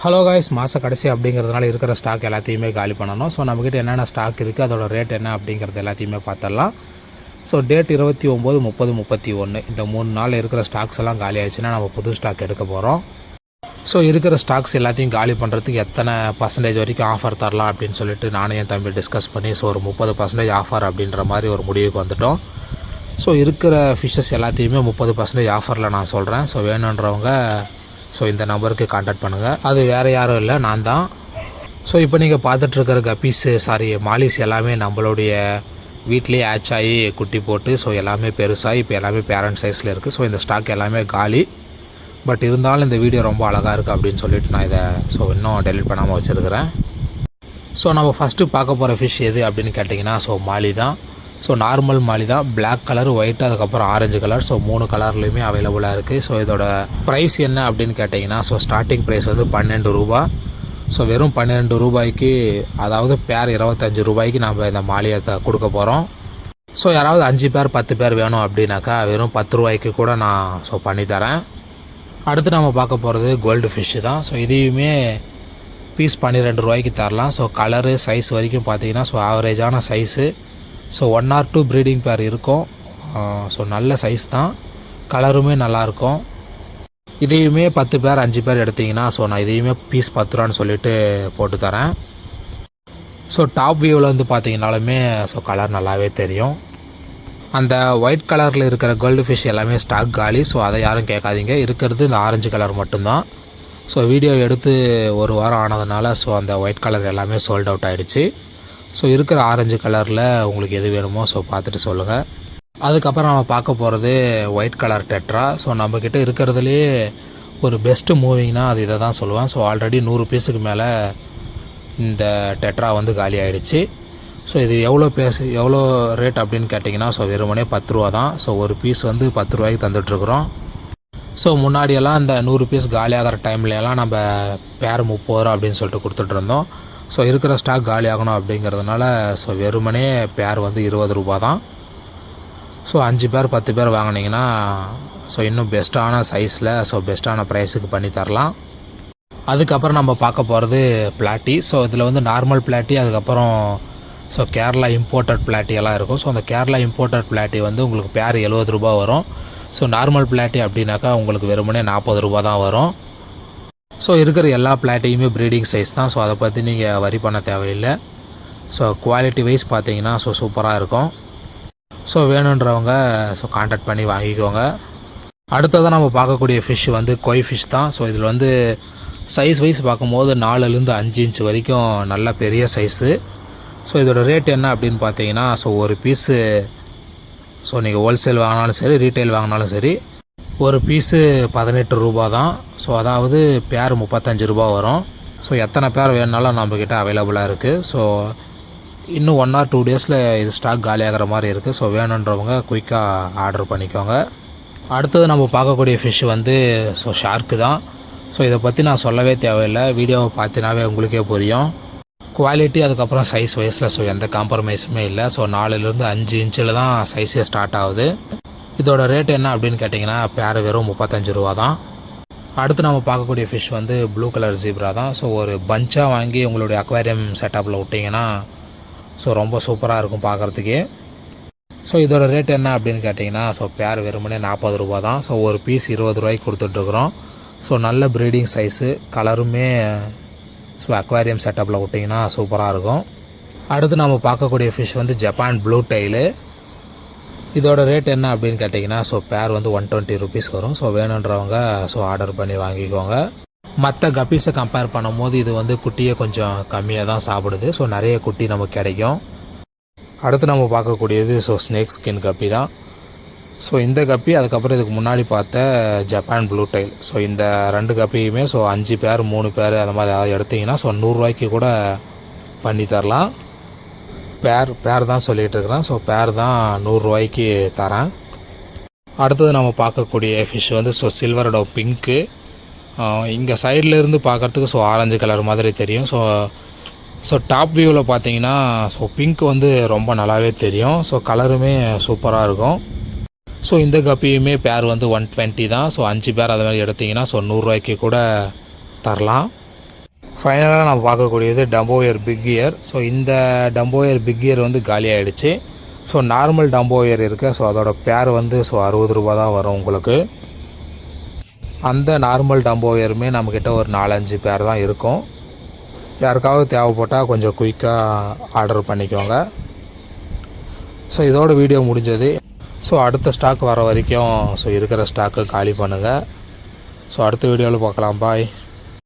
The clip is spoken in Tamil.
ஹலோ காய்ஸ், மாத கடைசி அப்படிங்கிறதுனால இருக்கிற ஸ்டாக் எல்லாத்தையுமே காலி பண்ணணும். ஸோ நம்மக்கிட்ட என்னென்ன ஸ்டாக் இருக்குது, அதோட ரேட் என்ன அப்படிங்கிறது எல்லாத்தையுமே பார்த்துடலாம். ஸோ டேட் 29, 30, 31 இந்த 3 நாள் இருக்கிற ஸ்டாக்ஸ் எல்லாம் காலி ஆயிடுச்சுன்னா நம்ம புது ஸ்டாக் எடுக்க போகிறோம். ஸோ இருக்கிற ஸ்டாக்ஸ் எல்லாத்தையும் காலி பண்ணுறதுக்கு எத்தனை பர்சன்டேஜ் வரைக்கும் ஆஃபர் தரலாம் அப்படின்னு சொல்லிட்டு நானும் என் தம்பி டிஸ்கஸ் பண்ணி ஸோ ஒரு 30% ஆஃபர் அப்படின்ற மாதிரி ஒரு முடிவுக்கு வந்துட்டோம். ஸோ இருக்கிற ஃபிஷ்ஷஸ் எல்லாத்தையுமே 30% ஆஃபரில் நான் சொல்கிறேன். ஸோ வேணுன்றவங்க ஸோ இந்த நம்பருக்கு கான்டாக்ட் பண்ணுங்கள். அது வேறு யாரும் இல்லை, நான் தான். ஸோ இப்போ நீங்கள் பார்த்துட்ருக்கிற கப்பீஸு மாலிஸ் எல்லாமே நம்மளுடைய வீட்லேயே ஆச் ஆகி குட்டி போட்டு ஸோ எல்லாமே பெருசாக இப்போ எல்லாமே பேரண்ட் சைஸில் இருக்குது. ஸோ இந்த ஸ்டாக் எல்லாமே காலி. பட் இருந்தாலும் இந்த வீடியோ ரொம்ப அழகாக இருக்குது அப்படின்னு சொல்லிட்டு நான் இதை ஸோ இன்னும் டெலிட் பண்ணாமல் வச்சுருக்கிறேன். ஸோ நம்ம ஃபஸ்ட்டு பார்க்க போகிற ஃபிஷ் எது அப்படின்னு கேட்டிங்கன்னா ஸோ மாலி தான். ஸோ நார்மல் மாலி தான், பிளாக் கலர், ஒயிட், அதுக்கப்புறம் ஆரஞ்சு கலர். ஸோ 3 கலர்லேயுமே அவைலபிளாக இருக்குது. ஸோ இதோட ப்ரைஸ் என்ன அப்படின்னு கேட்டிங்கன்னா ஸோ ஸ்டார்டிங் ப்ரைஸ் வந்து 12 ரூபா. ஸோ வெறும் 12 ரூபாய்க்கு, அதாவது பேர் 25 ரூபாய்க்கு நம்ம இந்த மாலியை கொடுக்க போகிறோம். ஸோ யாராவது 5 பேர் 10 பேர் வேணும் அப்படின்னாக்கா வெறும் 10 ரூபாய்க்கு கூட நான் ஸோ பண்ணித்தரேன். அடுத்து நம்ம பார்க்க போகிறது கோல்டு ஃபிஷ்ஷு தான். ஸோ இதையுமே பீஸ் 12 ரூபாய்க்கு தரலாம். ஸோ கலரு சைஸ் வரைக்கும் பார்த்தீங்கன்னா ஸோ ஆவரேஜான சைஸு. ஸோ 1 or 2 ப்ரீடிங் பேர் இருக்கும். ஸோ நல்ல சைஸ் தான், கலருமே நல்லாயிருக்கும். இதையுமே 10 பேர் 5 பேர் எடுத்திங்கன்னா ஸோ நான் இதையுமே பீஸ் 10 ரூபான்னு சொல்லிட்டு போட்டு தரேன். ஸோ டாப் வியூவில் வந்து பார்த்தீங்கன்னாலுமே ஸோ கலர் நல்லாவே தெரியும். அந்த ஒயிட் கலரில் இருக்கிற கோல்டு ஃபிஷ் எல்லாமே ஸ்டாக் காலி. ஸோ அதை யாரும் கேட்காதீங்க. இருக்கிறது இந்த ஆரஞ்சு கலர் மட்டும்தான். ஸோ வீடியோ எடுத்து 1 வாரம் ஆனதுனால ஸோ அந்த ஒயிட் கலர் எல்லாமே சோல்ட் அவுட் ஆகிடுச்சு. ஸோ இருக்கிற ஆரஞ்சு கலரில் உங்களுக்கு எது வேணுமோ ஸோ பார்த்துட்டு சொல்லுங்கள். அதுக்கப்புறம் நம்ம பார்க்க போகிறது ஒயிட் கலர் டெட்ரா. ஸோ நம்மக்கிட்ட இருக்கிறதுலே ஒரு பெஸ்ட்டு மூவிங்னா அது இதை தான் சொல்லுவேன். ஸோ ஆல்ரெடி 100 பீஸுக்கு மேலே இந்த டெட்ரா வந்து காலி ஆகிடுச்சு. ஸோ இது எவ்வளோ ரேட் அப்படின்னு கேட்டிங்கன்னா ஸோ வெறுமனே 10 ரூபா தான். ஸோ ஒரு பீஸ் வந்து 10 ரூபாய்க்கு தந்துட்டுருக்குறோம். ஸோ முன்னாடியெல்லாம் இந்த 100 பீஸ் காலி ஆகிற டைம்லலாம் நம்ம பேர் 30 ரூபா அப்படின்னு சொல்லிட்டு கொடுத்துட்ருந்தோம். ஸோ இருக்கிற ஸ்டாக் காலி ஆகணும் அப்படிங்கிறதுனால ஸோ வெறுமனே பேர் வந்து 20 ரூபா தான். ஸோ 5 பேர் 10 பேர் வாங்கினீங்கன்னா ஸோ இன்னும் பெஸ்ட்டான சைஸில் ஸோ பெஸ்ட்டான ப்ரைஸுக்கு பண்ணி தரலாம். அதுக்கப்புறம் நம்ம பார்க்க போகிறது பிளாட்டி. ஸோ இதில் வந்து நார்மல் பிளாட்டி, அதுக்கப்புறம் ஸோ கேரளா இம்போர்ட்டட் பிளாட்டி எல்லாம் இருக்கும். ஸோ அந்த கேரளா இம்போர்ட்டட் பிளாட்டி வந்து உங்களுக்கு பேர் 70 ரூபா வரும். ஸோ நார்மல் பிளாட்டி அப்படின்னாக்கா உங்களுக்கு வெறுமனே 40 ரூபா தான் வரும். ஸோ இருக்கிற எல்லா பிளாட்டையுமே ப்ரீடிங் சைஸ் தான். ஸோ அதை பற்றி நீங்கள் வரி பண்ண தேவையில்லை. ஸோ குவாலிட்டி வைஸ் பார்த்தீங்கன்னா ஸோ சூப்பராக இருக்கும். ஸோ வேணுன்றவங்க ஸோ கான்டாக்ட் பண்ணி வாங்கிக்கோங்க. அடுத்ததாக நம்ம பார்க்கக்கூடிய ஃபிஷ் வந்து கொய் ஃபிஷ் தான். ஸோ இதில் வந்து சைஸ் வைஸ் பார்க்கும்போது 4லேருந்து 5 இன்ச் வரைக்கும் நல்ல பெரிய சைஸு. ஸோ இதோட ரேட் என்ன அப்படின்னு பார்த்தீங்கன்னா ஸோ ஒரு பீஸு ஸோ நீங்கள் ஹோல்சேல் வாங்கினாலும் சரி, ரீட்டைல் வாங்கினாலும் சரி, ஒரு பீஸு 18 ரூபா தான். ஸோ அதாவது பேர் 35 ரூபா வரும். ஸோ எத்தனை பேர் வேணுனாலும் நம்மக்கிட்ட அவைலபிளாக இருக்குது. ஸோ இன்னும் 1 or 2 டேஸில் இது ஸ்டாக் காலி ஆகிற மாதிரி இருக்குது. ஸோ வேணுன்றவங்க குயிக்காக ஆர்டர் பண்ணிக்கோங்க. அடுத்தது நம்ம பார்க்கக்கூடிய ஃபிஷ் வந்து ஸோ ஷார்க்கு தான். ஸோ இதை பற்றி நான் சொல்லவே தேவையில்லை, வீடியோவை பார்த்தினாவே உங்களுக்கே புரியும். குவாலிட்டி அதுக்கப்புறம் சைஸ் வைஸில் ஸோ எந்த காம்ப்ரமைஸுமே இல்லை. ஸோ 4லேருந்து 5 இன்ச்சில் தான் சைஸே ஸ்டார்ட் ஆகுது. இதோட ரேட் என்ன அப்படின்னு கேட்டிங்கன்னா பேர் வெறும் 35 ரூபா தான். அடுத்து நம்ம பார்க்கக்கூடிய ஃபிஷ் வந்து ப்ளூ கலர் ஜீப்ரா தான். ஸோ ஒரு பஞ்சாக வாங்கி உங்களுடைய அக்வாரியம் செட்டப்பில் விட்டிங்கன்னா ஸோ ரொம்ப சூப்பராக இருக்கும் பார்க்குறதுக்கே. ஸோ இதோட ரேட் என்ன அப்படின்னு கேட்டிங்கன்னா ஸோ பேர் வெறுமனே 40 ரூபா தான். ஸோ ஒரு பீஸ் 20 ரூபாய்க்கு கொடுத்துட்ருக்குறோம். ஸோ நல்ல ப்ரீடிங் சைஸு, கலருமே ஸோ அக்வாரியம் செட்டப்பில் விட்டிங்கன்னா சூப்பராக இருக்கும். அடுத்து நம்ம பார்க்கக்கூடிய ஃபிஷ் வந்து ஜப்பான் ப்ளூ டெயிலு. இதோட ரேட் என்ன அப்படின்னு கேட்டிங்கன்னா ஸோ பேர் வந்து 120 ருபீஸ் வரும். ஸோ வேணுன்றவங்க ஸோ ஆர்டர் பண்ணி வாங்கிக்கோங்க. மற்ற கப்பீஸை கம்பேர் பண்ணும்போது இது வந்து குட்டியை கொஞ்சம் கம்மியாக தான் சாப்பிடுது. ஸோ நிறைய குட்டி நமக்கு கிடைக்கும். அடுத்து நம்ம பார்க்கக்கூடியது ஸோ ஸ்னேக் ஸ்கின் கப்பி தான். ஸோ இந்த கப்பி, அதுக்கப்புறம் இதுக்கு முன்னாடி பார்த்த ஜப்பான் ப்ளூ டெயில். ஸோ இந்த 2 கப்பியுமே ஸோ 5 பேர் 3 பேர் அந்த மாதிரி ஏதாவது எடுத்திங்கன்னா ஸோ 100 ரூபாய்க்கு கூட பண்ணி தரலாம். பேர் தான் சொல்லிகிட்டு இருக்கிறேன். ஸோ பேர் தான் 100 ரூபாய்க்கு தரேன். அடுத்தது நம்ம பார்க்கக்கூடிய ஃபிஷ் வந்து ஸோ சில்வர் டவ் பிங்க்கு. இங்கே சைடில் இருந்து பார்க்குறதுக்கு ஸோ ஆரஞ்சு கலர் மாதிரி தெரியும். ஸோ டாப் வியூவில் பார்த்தீங்கன்னா ஸோ பிங்க் வந்து ரொம்ப நல்லாவே தெரியும். ஸோ கலருமே சூப்பராக இருக்கும். ஸோ இந்த கப்பியுமே பேர் வந்து 120 தான். ஸோ 5 பேர் அது மாதிரி எடுத்திங்கன்னா ஸோ 100 ரூபாய்க்கு கூட தரலாம். ஃபைனலாக நம்ம பார்க்கக்கூடியது டம்போயர் பிக் இயர். ஸோ இந்த டம்போயர் பிக் இயர் வந்து காலி ஆகிடுச்சு. ஸோ நார்மல் டம்போயர் இருக்குது. ஸோ அதோட பேர் வந்து ஸோ 60 ரூபா தான் வரும் உங்களுக்கு. அந்த நார்மல் டம்போயருமே நம்மக்கிட்ட ஒரு 4-5 பேர் தான் இருக்கும். யாருக்காவது தேவைப்பட்டால் கொஞ்சம் குயிக்காக ஆர்டர் பண்ணிக்கோங்க. ஸோ இதோட வீடியோ முடிஞ்சது. ஸோ அடுத்த ஸ்டாக் வர வரைக்கும் ஸோ இருக்கிற ஸ்டாக்கு காலி பண்ணுங்கள். ஸோ அடுத்த வீடியோவில் பார்க்கலாம். பாய்.